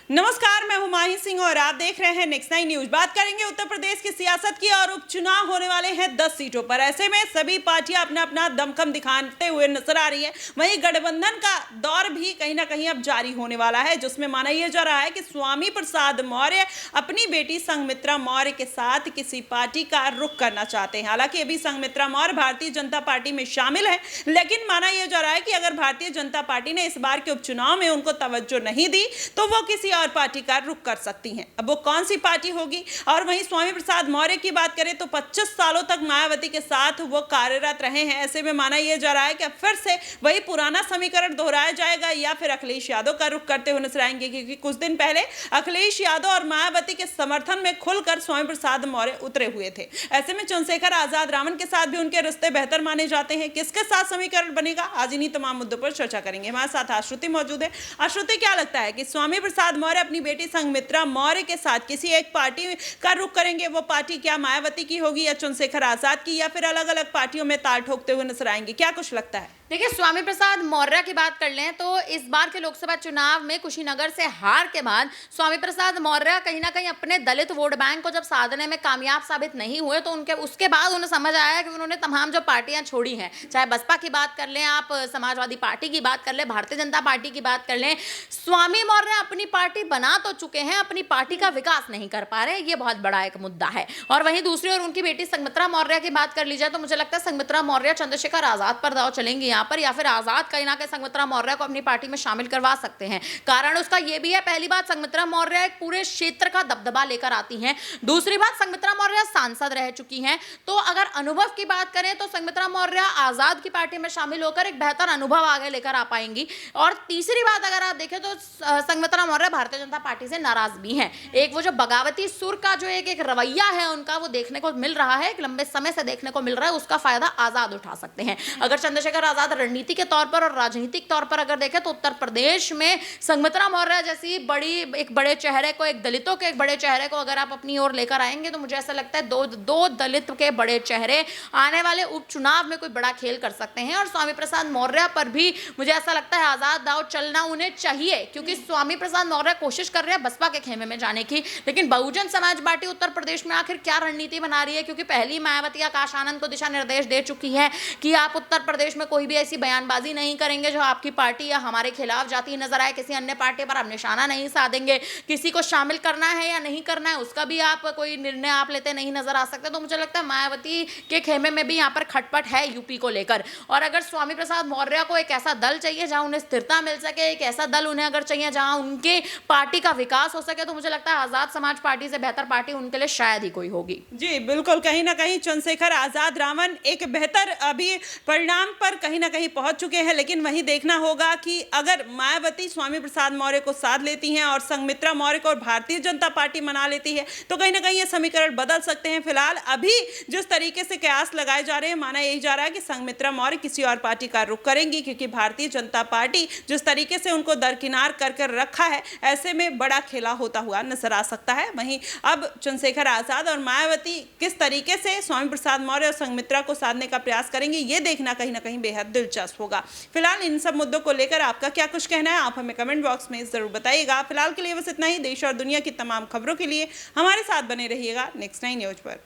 नमस्कार, मैं हूं माही सिंह और आप देख रहे हैं नेक्स्ट 9 न्यूज। बात करेंगे उत्तर प्रदेश की सियासत की और उपचुनाव होने वाले हैं 10 सीटों पर। ऐसे में सभी पार्टियां अपना अपना दमखम दिखाते हुए नजर आ रही है। वहीं गठबंधन का दौर भी कहीं ना कहीं अब जारी होने वाला है, जिसमें माना यह जा रहा है कि स्वामी प्रसाद मौर्य अपनी बेटी संघमित्रा मौर्य के साथ किसी पार्टी का रुख करना चाहते हैं। हालांकि अभी संघमित्रा मौर्य भारतीय जनता पार्टी में शामिल है, लेकिन माना यह जा रहा है कि अगर भारतीय जनता पार्टी ने इस बार के उपचुनाव में उनको तवज्जो नहीं दी तो वो किसी और पार्टी का रुख कर सकती हैं। अब वो कौन सी पार्टी होगी? और वहीं स्वामी प्रसाद मौर्य की बात करें तो 25 सालों तक मायावती के साथ वो कार्यरत रहे हैं। ऐसे में माना यह जा रहा है कि अब फिर से वही पुराना समीकरण दोहराया जाएगा या फिर अखिलेश यादव का रुख करते हुए नजर आएंगे, क्योंकि कुछ दिन पहले अखिलेश यादव और मायावती के समर्थन में खुलकर स्वामी प्रसाद मौर्य उतरे हुए थे। ऐसे में चंद्रशेखर आजाद रावण के साथ भी उनके रिश्ते बेहतर माने जाते हैं। किसके साथ समीकरण बनेगा, आज इन्हीं तमाम मुद्दों पर चर्चा करेंगे। हमारे साथ आश्रुति मौजूद है। आश्रुति, क्या लगता है कि स्वामी प्रसाद मौर्य अपनी बेटी संघमित्रा मौर्य के साथ किसी एक पार्टी का रुख करेंगे? वो पार्टी क्या मायावती की होगी या चंद्रशेखर आजाद की, या फिर अलग अलग पार्टियों में ताल ठोकते हुए नजर आएंगे? क्या कुछ लगता है? देखिए, स्वामी प्रसाद मौर्य की बात कर लें तो इस बार के लोकसभा चुनाव में कुशीनगर से हार के बाद स्वामी प्रसाद मौर्य कहीं ना कहीं अपने दलित वोट बैंक को जब साधने में कामयाब साबित नहीं हुए तो उसके बाद उन्हें समझ आया कि उन्होंने तमाम जो पार्टियां छोड़ी हैं, चाहे बसपा की बात कर लें, आप समाजवादी पार्टी की बात कर लें, भारतीय जनता पार्टी की बात कर लें, स्वामी मौर्य अपनी पार्टी बना तो चुके हैं, अपनी पार्टी का विकास नहीं कर पा रहे। ये बहुत बड़ा एक मुद्दा है। और वहीं दूसरी ओर उनकी बेटी संघमित्रा मौर्य की बात कर ली जाए तो मुझे लगता है संघमित्रा मौर्य चंद्रशेखर आजाद पर दांव चलेंगी यहाँ पर, या फिर आजाद कहीं ना कहीं संघमित्रा मौर्य को अपनी पार्टी में शामिल करवा सकते हैं। कारण उसका यह भी है, पहली बात संघमित्रा मौर्य एक पूरे क्षेत्र का दबदबा लेकर आती हैं। दूसरी बात, संघमित्रा मौर्य सांसद रह चुकी हैं, तो अगर अनुभव की बात करें तो संघमित्रा मौर्य आजाद की पार्टी में शामिल होकर एक बेहतर अनुभव आगे लेकर आ पाएंगी। और तीसरी बात अगर आप देखें तो संघमित्रा मौर्य भारतीय जनता पार्टी से नाराज भी हैं। एक वो जो बगावती सुर का जो एक रवैया है उनका, वो देखने को मिल रहा है, एक लंबे समय से देखने को मिल रहा है। उसका फायदा आजाद उठा सकते हैं। अगर चंद्रशेखर आजाद रणनीति के तौर पर और राजनीतिक तौर पर अगर देखें तो उत्तर प्रदेश में संघमित्रा मौर्य जैसी एक बड़े चेहरे को, एक दलितों के एक बड़े चेहरे को अगर आप अपनी ओर लेकर आएंगे तो मुझे ऐसा लगता है दो दलित के बड़े चेहरे आने वाले उपचुनाव में कोई बड़ा खेल कर सकते हैं। और स्वामी प्रसाद मौर्य पर भी मुझे ऐसा लगता है आजाद दाव चलना उन्हें चाहिए, क्योंकि स्वामी प्रसाद मौर्य कोशिश कर रहे हैं बसपा के खेमे में जाने की, लेकिन बहुजन समाज पार्टी उत्तर प्रदेश में आखिर क्या रणनीति बना रही है? क्योंकि पहली मायावती आकाश आनंद को दिशा निर्देश दे चुकी है कि आप उत्तर प्रदेश में कोई भी ऐसी बयानबाजी नहीं करेंगे जो आपकी पार्टी या हमारे खिलाफ जाती नजर आए। किसी अन्य पार्टी पर आप निशाना नहीं साधेंगे। किसी को शामिल करना है या नहीं करना है उसका भी आप कोई निर्णय आप लेते नहीं नजर आ सकते। तो मुझे लगता है मायावती के खेमे में भी यहाँ पर खटपट है यूपी को लेकर। और अगर स्वामी प्रसाद मौर्य को एक ऐसा दल चाहिए जहां उन्हें स्थिरता मिल सके, एक ऐसा दल उन्हें अगर चाहिए जहां उनके पार्टी का विकास हो सके, तो मुझे लगता है आजाद समाज पार्टी से बेहतर पार्टी उनके लिए शायद ही कोई होगी। जी बिल्कुल, कहीं ना कहीं चंद्रशेखर आजाद रावण एक बेहतर अभी परिणाम पर कहीं ना कहीं पहुंच चुके हैं, लेकिन वहीं देखना होगा कि अगर मायावती स्वामी प्रसाद मौर्य को साथ लेती हैं और संघमित्रा मौर्य को और भारतीय जनता पार्टी मना लेती है तो कहीं ना कहीं ये समीकरण बदल सकते हैं। फिलहाल अभी जिस तरीके से कयास लगाए जा रहे हैं, माना यही जा रहा है कि संघमित्रा मौर्य किसी और पार्टी का रुख करेंगी, क्योंकि भारतीय जनता पार्टी जिस तरीके से उनको दरकिनार कर रखा है, ऐसे में बड़ा खेला होता हुआ नजर आ सकता है। वहीं अब चंद्रशेखर आजाद और मायावती किस तरीके से स्वामी प्रसाद मौर्य और संघमित्रा को साधने का प्रयास करेंगे, ये देखना कहीं ना कहीं बेहद दिलचस्प होगा। फिलहाल इन सब मुद्दों को लेकर आपका क्या कुछ कहना है, आप हमें कमेंट बॉक्स में जरूर बताइएगा। फिलहाल के लिए बस इतना ही। देश और दुनिया की तमाम खबरों के लिए हमारे साथ बने रहिएगा नेक्स्ट 9 न्यूज पर।